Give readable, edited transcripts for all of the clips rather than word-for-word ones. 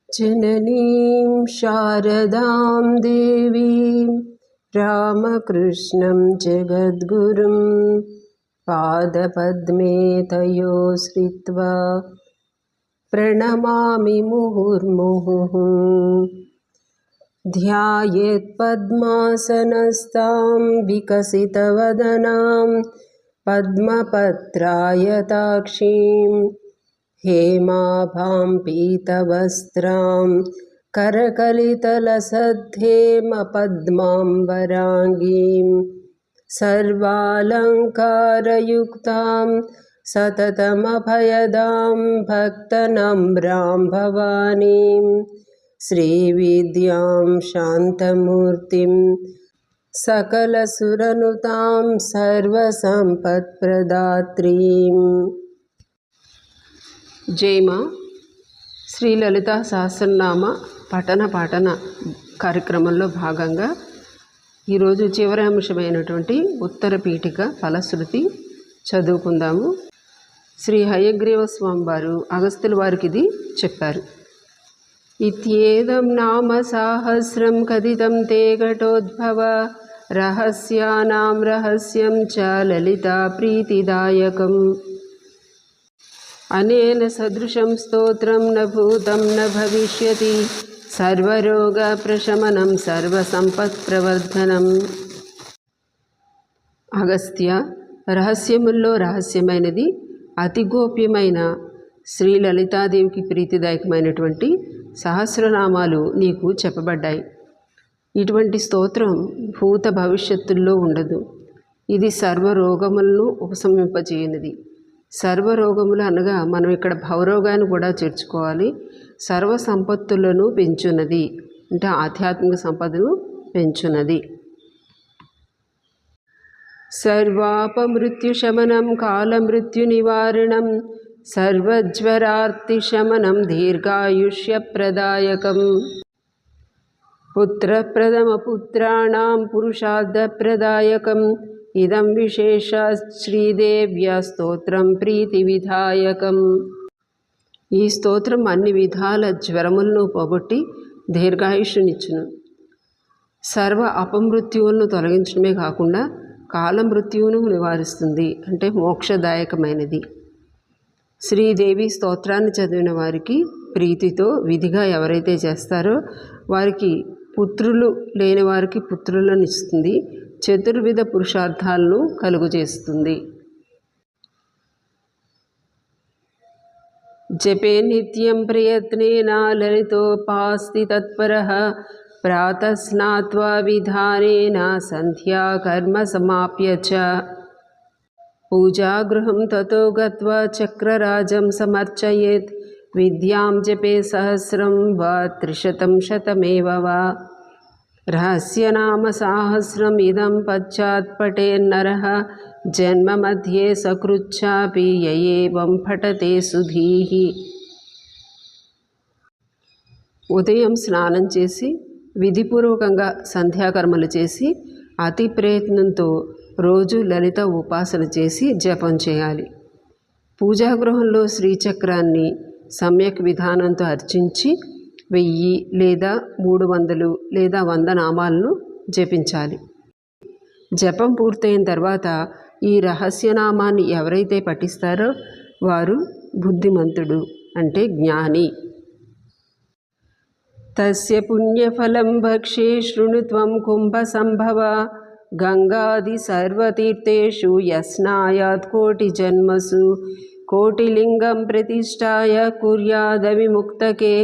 जननीं शारदां देवीं रामकृष्णं जगद्गुरुं पादपद्मे तयोश्रित्वा प्रणमामि मुहुर्मुहुः। ध्यायेत्पद्मासनस्तां विकसितवदनां पद्मपत्रायताक्षीं हेमाभां पीतवस्त्रां करकलितलसद्धेमपद्माम्बराङ्गीं सर्वालङ्कारयुक्तां सततमभयदां भक्तनम्रां भवानीं श्रीविद्यां शान्तमूर्तिं सकलसुरनुतां सर्वसम्पत्प्रदात्रीं। జయమా శ్రీ లలితా సహస్రనామ పఠన పాఠన కార్యక్రమంలో భాగంగా ఈరోజు చివరి అంశమైనటువంటి ఉత్తర పీఠిక ఫలశ్రుతి చదువుకుందాము. శ్రీ హయగ్రీవ స్వామి వారు అగస్త్యుల వారికి ఇది చెప్పారు. ఇత్యేదం నామ సాహస్రం కథితం తే ఘటోద్భవ రహస్యానాం రహస్యం చ లలితా ప్రీతిదాయకం. అనేన సదృశం స్తోత్రం న భూతం న భవిష్యతి సర్వరోగ ప్రశమనం సర్వసంపత్ప్రవర్ధనం. అగస్త్య, రహస్యముల్లో రహస్యమైనది అతి గోప్యమైన శ్రీ లలితాదేవికి ప్రీతిదాయకమైనటువంటి సహస్రనామాలు నీకు చెప్పబడ్డాయి. ఇటువంటి స్తోత్రం భూత భవిష్యత్తుల్లో ఉండదు. ఇది సర్వరోగములను ఉపశమింపజేయనిది. సర్వరోగములు అనగా మనం ఇక్కడ భవరోగాన్ని కూడా చేర్చుకోవాలి. సర్వ సంపత్తులను పెంచున్నది అంటే ఆధ్యాత్మిక సంపదను పెంచున్నది. సర్వాపమృత్యుశమనం కాలమృత్యునివారణం సర్వజ్వరార్తిశమనం దీర్ఘాయుష్యప్రదాయకం. పుత్రప్రథమపుత్రాణాం పురుషార్థప్రదాయకం. ఇదం విశేష శ్రీదేవ్య స్తోత్రం ప్రీతి విధాయకం. ఈ స్తోత్రం అన్ని విధాల జ్వరములను పోగొట్టి దీర్ఘాయుష్యునిచ్చును. సర్వ అపమృత్యువులను తొలగించడమే కాకుండా కాలమృత్యువును నివారిస్తుంది అంటే మోక్షదాయకమైనది. శ్రీదేవి స్తోత్రాన్ని చదివిన వారికి ప్రీతితో విధిగా ఎవరైతే చేస్తారో వారికి పుత్రులు లేని వారికి పుత్రులను ఇస్తుంది. చతుర్విధ పురుషార్థాలను కలుగజేస్తుంది. జపే నిత్యం ప్రయత్నేన లలితోపాస్తి తత్పరః ప్రాతః స్నాత్వా విధానేన సంధ్యాకర్మ సమాప్య చ పూజాగృహం తతో గత్వా చక్రరాజం సమర్చయేత్. విద్యాం జపే సహస్రం వా త్రిశతం శతమేవ వా. రహస్యనామ సాహస్రం ఇదం పశ్చాత్ పఠేన్నరః జన్మ మధ్యే సకృచ్ఛాపి యయేవం పఠతే సుధీః. ఉదయం స్నానం చేసి విధిపూర్వకంగా సంధ్యాకర్మలు చేసి అతి ప్రయత్నంతో రోజు లలిత ఉపాసన చేసి జపం చేయాలి. పూజాగృహంలో శ్రీచక్రాన్ని సమ్యక్ విధానంతో అర్చించి 1000 లేదా 300 లేదా 100 నామాలను జపించాలి. జపం పూర్తయిన తర్వాత ఈ రహస్యనామాన్ని ఎవరైతే పఠిస్తారో వారు బుద్ధిమంతుడు అంటే జ్ఞాని. తస్య పుణ్యఫలం భక్షే శృణుత్వం కుంభ సంభవ గంగాది సర్వతీర్థేషు యస్నాయాత్ కోటి జన్మసు కోటిలింగం ప్రతిష్టాయ కుర్యాదవిముక్తకే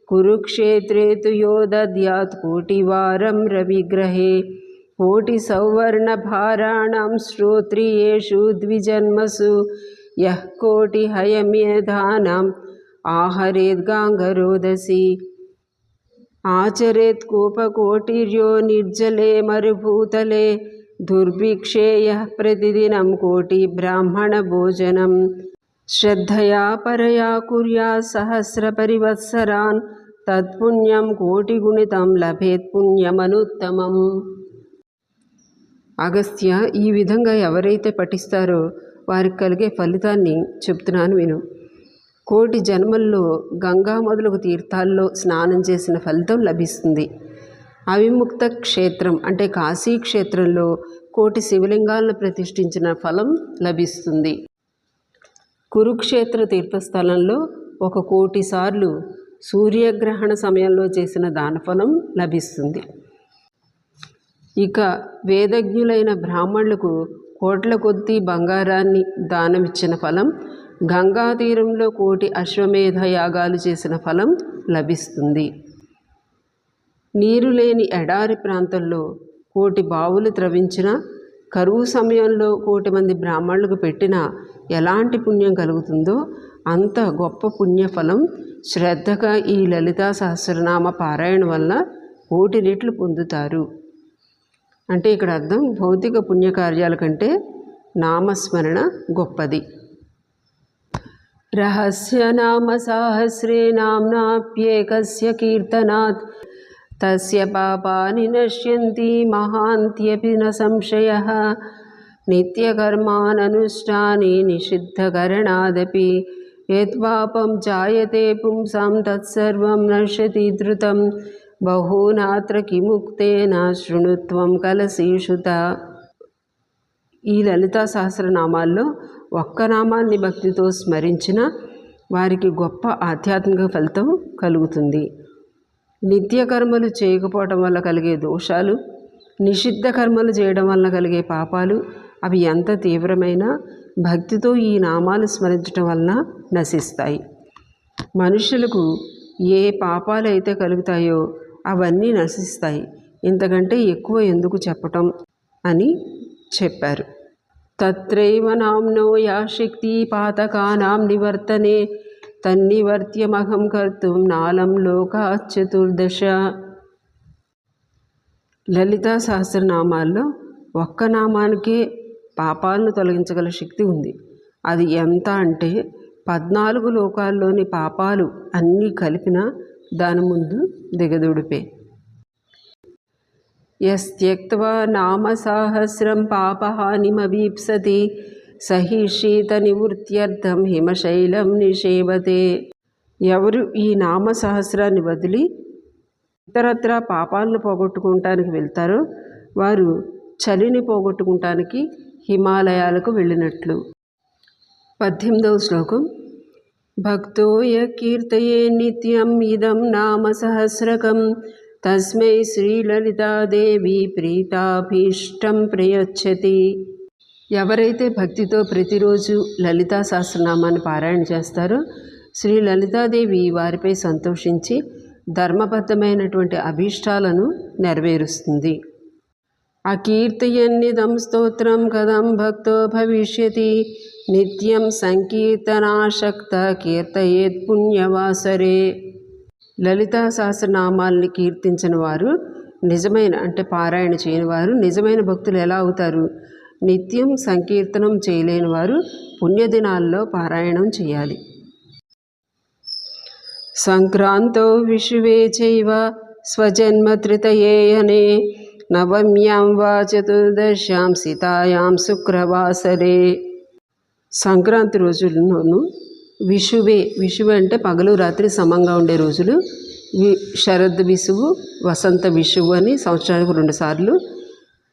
కురుక్షేత్రే తు యో దద్యాత్ కోటివారం రవిగ్రహే కోటి సౌవర్ణభారాణం శ్రోత్రియేషు ద్విజన్మసు యః కోటి హయమేధానం ఆహరేద్ గాంగరోదసి ఆచరేత్ కూపకోటిర్యో నిర్జలే మరుభూతలే దుర్భిక్షే యః ప్రతిదినం కోటి బ్రాహ్మణ భోజనం శ్రద్ధయా పరయా కుర్యాత్ సహస్ర పరివత్సరాన్ తత్పుణ్యం కోటిగుణితం లభేత్ పుణ్యమనుత్తమం. అగస్త్య, ఈ విధంగా ఎవరైతే పఠిస్తారో వారికి కలిగే ఫలితాన్ని చెప్తున్నాను విను. కోటి జన్మల్లో గంగా మొదలగు తీర్థాల్లో స్నానం చేసిన ఫలితం లభిస్తుంది. అవిముక్త క్షేత్రం అంటే కాశీ క్షేత్రంలో కోటి శివలింగాలను ప్రతిష్ఠించిన ఫలం లభిస్తుంది. కురుక్షేత్ర తీర్థస్థలంలో 1,000,000 సార్లు సూర్యగ్రహణ సమయంలో చేసిన దానఫలం లభిస్తుంది. ఇక వేదజ్ఞులైన బ్రాహ్మణులకు కోట్ల కొద్దీ బంగారాన్ని దానమిచ్చిన ఫలం, గంగా తీరంలో 1,000,000 అశ్వమేధ యాగాలు చేసిన ఫలం లభిస్తుంది. నీరు లేని ఎడారి ప్రాంతంలో 1,000,000 బావులు త్రవించిన, కరువు సమయంలో 1,000,000 మంది బ్రాహ్మణులకు పెట్టినా ఎలాంటి పుణ్యం కలుగుతుందో అంత గొప్ప పుణ్యఫలం శ్రద్ధగా ఈ లలితా సహస్రనామ పారాయణ వల్ల 1,000,000 రెట్లు పొందుతారు. అంటే ఇక్కడ అర్థం, భౌతిక పుణ్యకార్యాల కంటే నామస్మరణ గొప్పది. రహస్య నామ సహస్రే నామ్నాప్యేకస్య కీర్తనాత్ తస్య పాపాని నశ్యంతి మహాంత్యపి న సంశయః. నిత్యకర్మాననుష్ఠానే నిషిద్ధకరణాదపి యత్పాపం జాయతే పుంసాం తత్సర్వం నశ్యతి ధృతం. బహూనాత్ర కిముక్తేన శృణుత్వం కలశీషుత. ఈ లలితా సహస్రనామాల్లో ఒక్క నామాన్ని భక్తితో స్మరించిన వారికి గొప్ప ఆధ్యాత్మిక ఫలితం కలుగుతుంది. నిత్యకర్మలు చేయకపోవటం వల్ల కలిగే దోషాలు, నిషిద్ధ కర్మలు చేయడం వల్ల కలిగే పాపాలు అవి ఎంత తీవ్రమైనా భక్తితో ఈ నామాలు స్మరించడం వలన నశిస్తాయి. మనుషులకు ఏ పాపాలు అయితే కలుగుతాయో అవన్నీ నశిస్తాయి. ఇంతకంటే ఎక్కువ ఎందుకు చెప్పటం అని చెప్పారు. తత్రైవ నామ్నో యా శక్తి పాతకానాం నివర్తనే తన్నివర్త్యమహం కర్తుం నాలం లోకాత్ చతుర్దశ. లలితా సహస్రనామాల్లో ఒక్క నామానికే పాపాలను తొలగించగల శక్తి ఉంది. అది ఎంత అంటే 14 లోకాల్లోని పాపాలు అన్నీ కలిపినా దాని ముందు దిగదుడిపే. యస్త్యక్త్వా నామ సహస్రం పాపహానిమవీప్సతి సహి శీత నివృత్త్యర్థం హిమశైలం నిషేవతే. ఎవరు ఈ నామ సహస్రాన్ని వదిలి ఇతరత్రా పాపాలను పోగొట్టుకుంటానికి వెళ్తారో వారు చలిని పోగొట్టుకుంటానికి హిమాలయాలకు వెళ్ళినట్లు. 18వ శ్లోకం. భక్తో య కీర్తయే నిత్యం ఇదం నామ సహస్రకం తస్మై శ్రీలలితాదేవి ప్రీతాభీష్టం ప్రయచ్చతి. ఎవరైతే భక్తితో ప్రతిరోజు లలితా సహస్రనామాన్ని పారాయణ చేస్తారో శ్రీ లలితాదేవి వారిపై సంతోషించి ధర్మబద్ధమైనటువంటి అభీష్టాలను నెరవేరుస్తుంది. అకీర్తయన్నిదం స్తోత్రం కథం భక్తో భవిష్యతి నిత్యం సంకీర్తనాశక్త కీర్తయేత్ పుణ్యవాసరే. లలితా సహస్రనామాల్ని కీర్తించిన వారు నిజమైన అంటే పారాయణ చేయని వారు నిజమైన భక్తులు ఎలా అవుతారు? నిత్యం సంకీర్తనం చేయలేని వారు పుణ్యదినాల్లో పారాయణం చేయాలి. సంక్రాంతో విషువే చైవ స్వజన్మత్రితయేయనే నవమ్యాం వా చతుర్దశ్యాం సితాయాం శుక్రవాసరే. సంక్రాంతి రోజుల్లోనూ విషువే, విషువు అంటే పగలు రాత్రి సమంగా ఉండే రోజులు. శరద్ విషువు, వసంత విషువు అని సంవత్సరానికి 2 సార్లు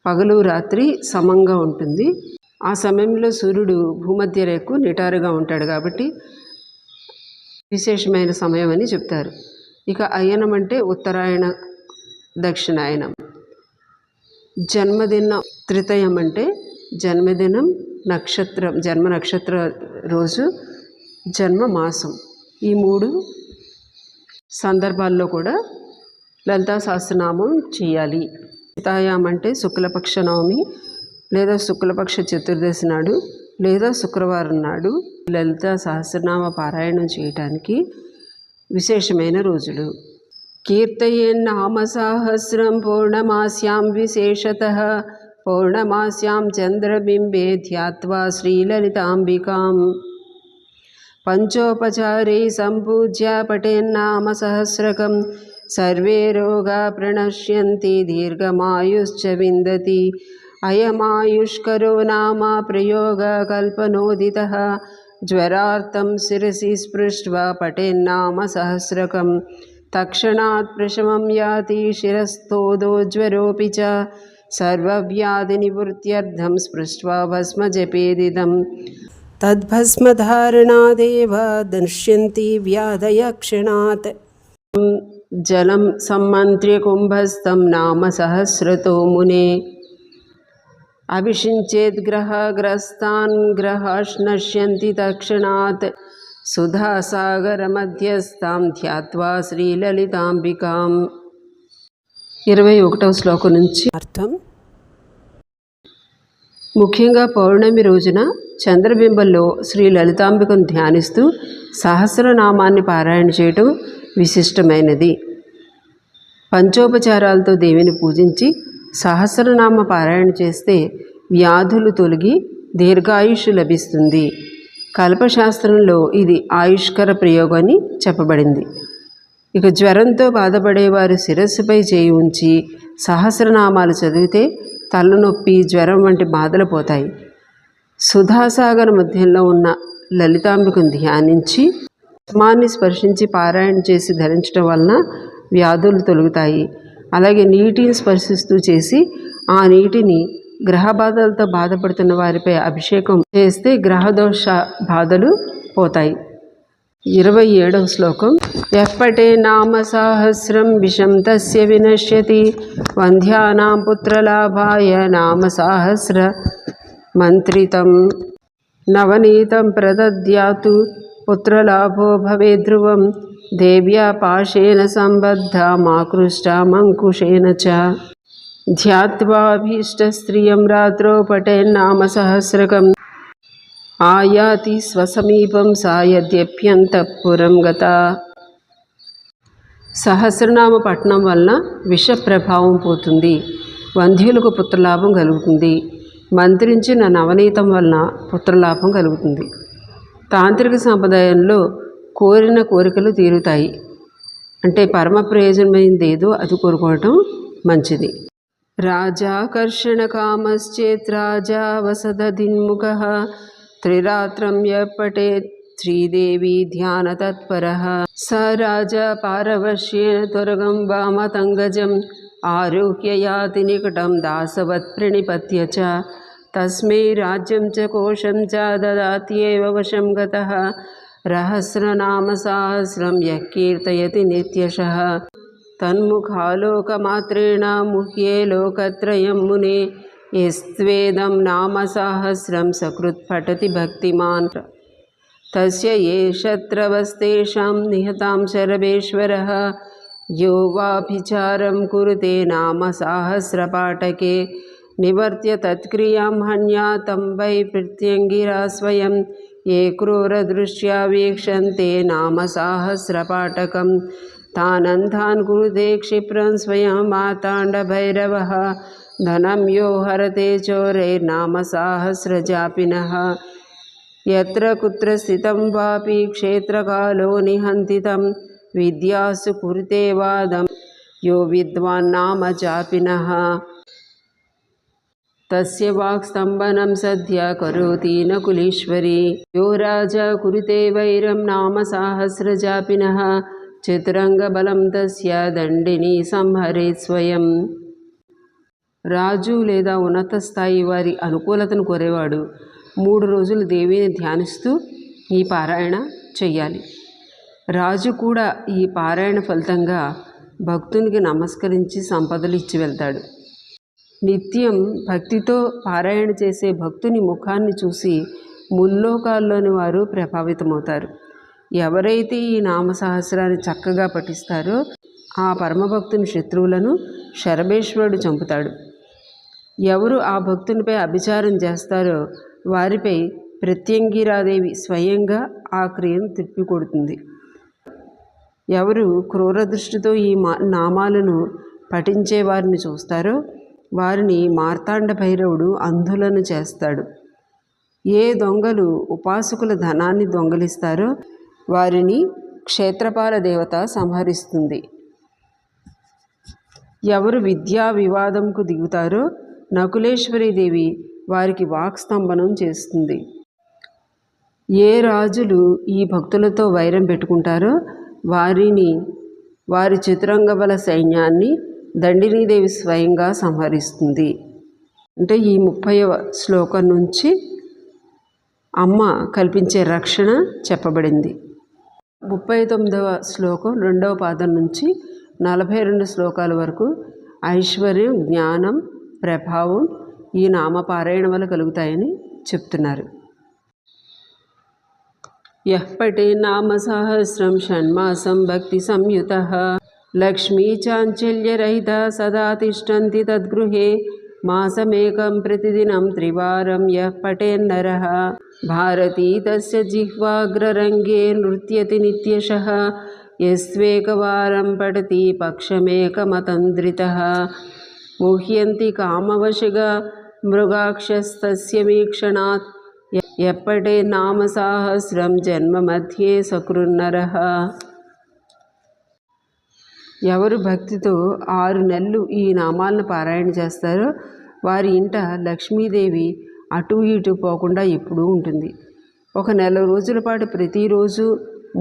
పగలు రాత్రి సమంగా ఉంటుంది. ఆ సమయంలో సూర్యుడు భూమధ్య రేఖకు నిటారుగా ఉంటాడు కాబట్టి విశేషమైన సమయం అని చెప్తారు. ఇక అయనం అంటే ఉత్తరాయణ దక్షిణాయనం. జన్మదిన త్రితయం అంటే జన్మదినం, నక్షత్రం, జన్మ నక్షత్ర రోజు, జన్మ మాసం. ఈ 3 సందర్భాల్లో కూడా లలితా సహస్రనామం చేయాలి. సీతాయాం అంటే శుక్లపక్ష నవమి లేదా శుక్లపక్ష చతుర్దశి నాడు లేదా శుక్రవారం నాడు లలితా సహస్రనామ పారాయణం చేయటానికి విశేషమైన రోజులు. కీర్తయేన్నామ సహస్రం పౌర్ణమాస్యాం విశేషతః పౌర్ణమాస్యాం చంద్రబింబే ధ్యాత్వా శ్రీలలితాంబికాం పంచోపచారై సంపూజ్య పఠేన్నామ సహస్రకం సర్వే రోగా ప్రణశ్యంతి దీర్ఘమాయుశ్చ విందతి అయమాయుష్కరో నామ ప్రయోగ కల్పనోదితః జ్వరార్తం శిరసి స్పృష్ట్వా పఠేన్నామ సహస్రకం తక్షణాత్ ప్రశమం యాతి శిరస్థోదో జ్వరోపి చ సర్వవ్యాధినివృత్త్యర్థం స్పృష్ట్వా భస్మ జపేదిదం తద్భస్మధారణాదేవ దృశ్యంతి వ్యాధయ క్షణాత్. జలం సమ్మంత్ర్య కుంభస్థం నామ సహస్రతో మునే అభిషించేద్ గ్రహగ్రస్తాన్ గ్రహాశ్నశ్యంతి తక్షణాత్ సుధాసాగర మధ్యస్థాం ధ్యాత్వా శ్రీలలితాంబికాం. 21వ శ్లోకం నుంచి అర్థం. ముఖ్యంగా పౌర్ణమి రోజున చంద్రబింబంలో శ్రీ లలితాంబికను ధ్యానిస్తూ సహస్రనామాన్ని పారాయణ చేయటం విశిష్టమైనది. పంచోపచారాలతో దేవిని పూజించి సహస్రనామ పారాయణ చేస్తే వ్యాధులు తొలగి దీర్ఘాయుష్ లభిస్తుంది. కల్పశాస్త్రంలో ఇది ఆయుష్కర ప్రయోగం అని చెప్పబడింది. ఇక జ్వరంతో బాధపడేవారు శిరస్సుపై చేయి ఉంచి సహస్రనామాలు చదివితే తలనొప్పి జ్వరం వంటి బాధలు పోతాయి. సుధాసాగర మధ్యంలో ఉన్న లలితాంబికను ధ్యానించి స్మాన్ని స్పర్శించి పారాయణ చేసి ధరించడం వలన వ్యాధులు తొలగుతాయి. అలాగే నీటిని స్పర్శిస్తూ చేసి ఆ నీటిని గ్రహ బాధలతో బాధపడుతున్న వారిపై అభిషేకం చేస్తే గ్రహదోష బాధలు పోతాయి. 27వ శ్లోకం. ఎప్పటే నామ సహస్రం విషం తస్య వినశ్యతి వంధ్యానాం పుత్రలాభాయ నామ సహస్ర మంత్రితం నవనీతం ప్రదద్యాతు పుత్రలాభో భవేద్ధ్రువం దేవ్యా పాశేన సంబద్ధామాకృష్టామంకుశేన చ ధ్యాత్వాభీష్టస్త్రియం రాత్రో పఠేన్నామ సహస్రకం ఆయాతి స్వసమీపం సా యద్యప్యంతఃపురం గతా. సహస్రనామ పఠనం వలన విష ప్రభావం పోతుంది, వంధ్యులకు పుత్రలాభం కలుగుతుంది. మంత్రించిన నవనీతం వలన పుత్రలాభం కలుగుతుంది. తాంత్రిక సంప్రదాయంలో కోరిన కోరికలు తీరుతాయి. అంటే పరమ ప్రయోజనమైనది ఏదో అది కోరుకోవటం మంచిది. రాజాకర్షణ కామశ్చేత్ రాజా వసదధిన్ముఖః త్రిరాత్రం యపఠేత్ శ్రీదేవి ధ్యాన తత్పరః స రాజా పారవశ్యేన త్వరగం వామతంగజం ఆరుహ్య యాతి నికటం దాసవత్ ప్రణిపత్య చ తస్మై రాజ్యం చ కోశం చ దదాత్యేవ వశం గతః రహస్రనామ సహస్రం యః కీర్తయతి నిత్యశః తన్ముఖాలోకమాత్రేణ ముహ్యే లోకత్రయం మునే యస్త్వేదం నామ సహస్రం సకృత్ పఠతి భక్తిమాన్ తస్య ఏ శత్రవస్తేషాం నిహతాం శరభేశ్వరః యో వాభిచారం కురుతే నామ సహస్రపాఠకే నివర్త్య తత్క్రియాం హన్యాతం వై ప్రత్యంగిరా స్వయం ఏ క్రూరదృష్ట్యా వీక్షంతే నామ సహస్రపాఠకం తానంతాన్ కురుతే క్షిప్రం స్వయం మార్తాండభైరవః ధనం యో హరతే చోరైర్నామ సహస్రజాపినః యత్ర కుత్ర స్థితం వాపి క్షేత్రకాలో నిహంతితం విద్యాసు కురుతే వాదం యో విద్వాన్నామ జాపినః తస్య వాక్స్తంభనం సద్య కరోతి నకులీశ్వరి యో రాజా కురుతే వైరం నామ సహస్రజాపినః చతురంగబలం తస్య దండిని సంహరేత్ స్వయం. రాజు లేదా ఉన్నత స్థాయి వారి అనుకూలతను కోరేవాడు 3 రోజులు దేవిని ధ్యానిస్తూ ఈ పారాయణ చెయ్యాలి. రాజు కూడా ఈ పారాయణ ఫలితంగా భక్తునికి నమస్కరించి సంపదలు ఇచ్చి వెళ్తాడు. నిత్యం భక్తితో పారాయణ చేసే భక్తుని ముఖాన్ని చూసి ముల్లోకాల్లోని వారు ప్రభావితమవుతారు. ఎవరైతే ఈ నామ సహస్రాన్ని చక్కగా పఠిస్తారో ఆ పరమభక్తుని శత్రువులను శరభేశ్వరుడు చంపుతాడు. ఎవరు ఆ భక్తునిపై అభిచారం చేస్తారో వారిపై ప్రత్యంగిరాదేవి స్వయంగా ఆ క్రియను తిప్పికొడుతుంది. ఎవరు క్రూరదృష్టితో ఈ నామాలను పఠించే వారిని చూస్తారో వారిని మార్తాండ భైరవుడు అంధులను చేస్తాడు. ఏ దొంగలు ఉపాసకుల ధనాన్ని దొంగలిస్తారో వారిని క్షేత్రపాల దేవత సంహరిస్తుంది. ఎవరు విద్యా వివాదంకు దిగుతారో నకులేశ్వరీదేవి వారికి వాక్స్తంభనం చేస్తుంది. ఏ రాజులు ఈ భక్తులతో వైరం పెట్టుకుంటారో వారి చతురంగ బల సైన్యాన్ని దండినీదేవి స్వయంగా సంహరిస్తుంది. అంటే ఈ 30వ శ్లోకం నుంచి అమ్మ కల్పించే రక్షణ చెప్పబడింది. 39వ శ్లోకం 2వ పాదం నుంచి 42 శ్లోకాల వరకు ఐశ్వర్యం, జ్ఞానం, ప్రభావం ఈ నామపారాయణ వల్ల కలుగుతాయని చెప్తున్నారు. యః పఠే నామ సహస్రం షణ్మాసం భక్తి సంయుతః లక్ష్మీ చాంచల్యరహిత సదా తిష్టంతి తద్గృహే మాసమేకం ప్రతిదినం త్రివారం యః పఠేన్నరః భారతీ తస్య జిహ్వాగ్రరంగే నృత్యతి నిత్యశః యస్వేకవారం పఠతి పక్షమేకమతంద్రితః ముహ్యంతి కామవశగా మృగాక్షస్తస్య వీక్షణాత్ యః పఠే నామ సహస్రం జన్మ మధ్యే సకృన్నరః. ఎవరు భక్తితో 6 నెలలు ఈ నామాలను పారాయణ చేస్తారో వారి ఇంట లక్ష్మీదేవి అటు ఇటు పోకుండా ఎప్పుడూ ఉంటుంది. 1 నెల రోజుల పాటు ప్రతిరోజు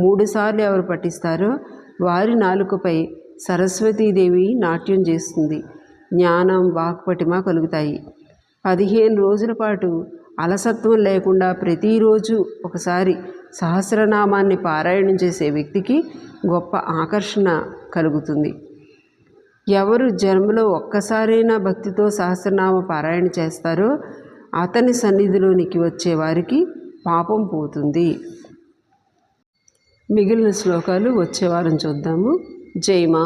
3 సార్లు ఎవరు పఠిస్తారో వారి నాలుకపై సరస్వతీదేవి నాట్యం చేస్తుంది. జ్ఞానం, వాక్పటిమ కలుగుతాయి. 15 రోజుల పాటు అలసత్వం లేకుండా ప్రతిరోజు ఒకసారి సహస్రనామాన్ని పారాయణం చేసే వ్యక్తికి గొప్ప ఆకర్షణ కలుగుతుంది. ఎవరు జన్మలో ఒక్కసారైనా భక్తితో సహస్రనామ పారాయణ చేస్తారో అతని సన్నిధిలోనికి వచ్చే వారికి పాపం పోతుంది. మిగిలిన శ్లోకాలు వచ్చే వారం చూద్దాము. జై మా.